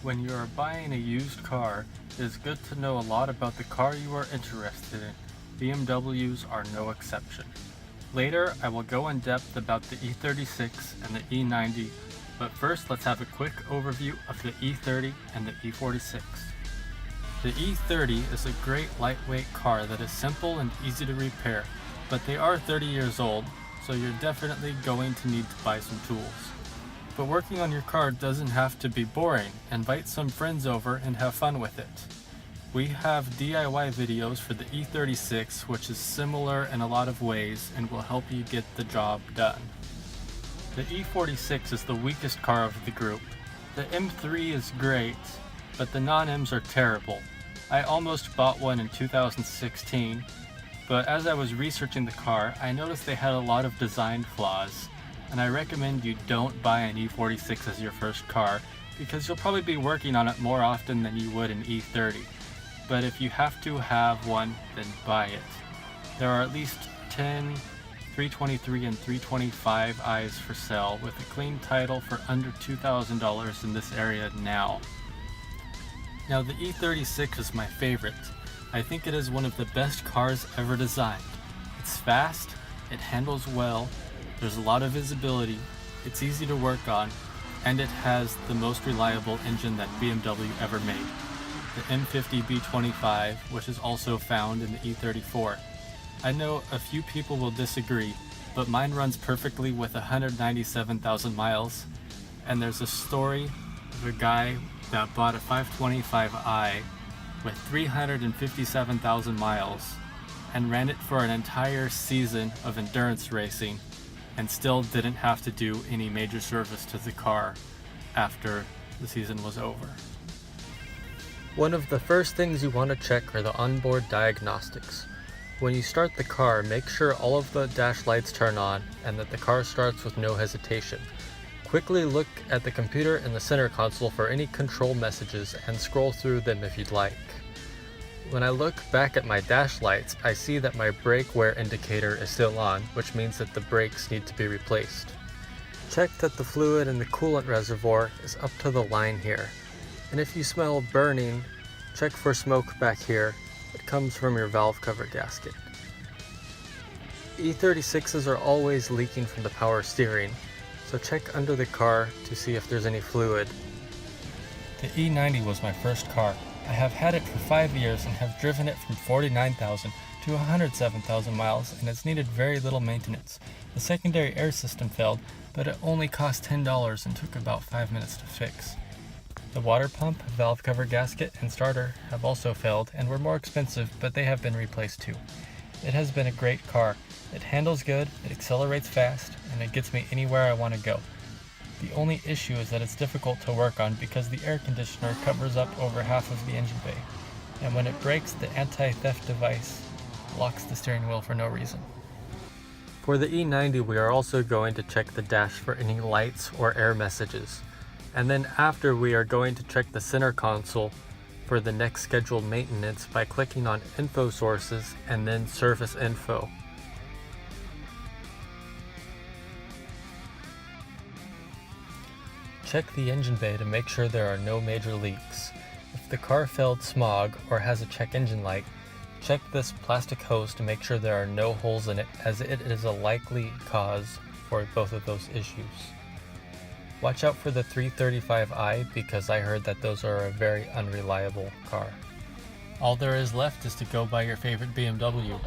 When you are buying a used car, it is good to know a lot about the car you are interested in. BMWs are no exception. Later, I will go in depth about the E36 and the E90, but first let's have a quick overview of the E30 and the E46. The E30 is a great lightweight car that is simple and easy to repair, but they are 30 years old, so you're definitely going to need to buy some tools. But working on your car doesn't have to be boring. Invite some friends over and have fun with it. We have DIY videos for the E36, which is similar in a lot of ways and will help you get the job done. The E46 is the weakest car of the group. The M3 is great, but the non-Ms are terrible. I almost bought one in 2016, but as I was researching the car, I noticed they had a lot of design flaws, and I recommend you don't buy an E46 as your first car because you'll probably be working on it more often than you would an E30. But if you have to have one, then buy it. There are at least 10 323 and 325i's for sale with a clean title for under $2,000 in this area now. Now the E36 is my favorite. I think it is one of the best cars ever designed. It's fast, it handles well, there's a lot of visibility, it's easy to work on, and it has the most reliable engine that BMW ever made, the M50 B25, which is also found in the E34. I know a few people will disagree, but mine runs perfectly with 197,000 miles, and there's a story of a guy that bought a 525i with 357,000 miles and ran it for an entire season of endurance racing and still didn't have to do any major service to the car after the season was over. One of the first things you want to check are the onboard diagnostics. When you start the car, make sure all of the dash lights turn on and that the car starts with no hesitation. Quickly look at the computer in the center console for any control messages and scroll through them if you'd like. When I look back at my dash lights, I see that my brake wear indicator is still on, which means that the brakes need to be replaced. Check that the fluid in the coolant reservoir is up to the line here. And if you smell burning, check for smoke back here. It comes from your valve cover gasket. E36s are always leaking from the power steering, so check under the car to see if there's any fluid. The E90 was my first car. I have had it for 5 years and have driven it from 49,000 to 107,000 miles, and it's needed very little maintenance. The secondary air system failed, but it only cost $10 and took about 5 minutes to fix. The water pump, valve cover gasket, and starter have also failed and were more expensive, but they have been replaced too. It has been a great car. It handles good, it accelerates fast, and it gets me anywhere I want to go. The only issue is that it's difficult to work on because the air conditioner covers up over half of the engine bay, and when it brakes, the anti-theft device locks the steering wheel for no reason. For the E90, we are also going to check the dash for any lights or error messages, and then after we are going to check the center console for the next scheduled maintenance by clicking on Info Sources and then Service Info. Check the engine bay to make sure there are no major leaks. If the car failed smog or has a check engine light, check this plastic hose to make sure there are no holes in it, as it is a likely cause for both of those issues. Watch out for the 335i because I heard that those are a very unreliable car. All there is left is to go buy your favorite BMW.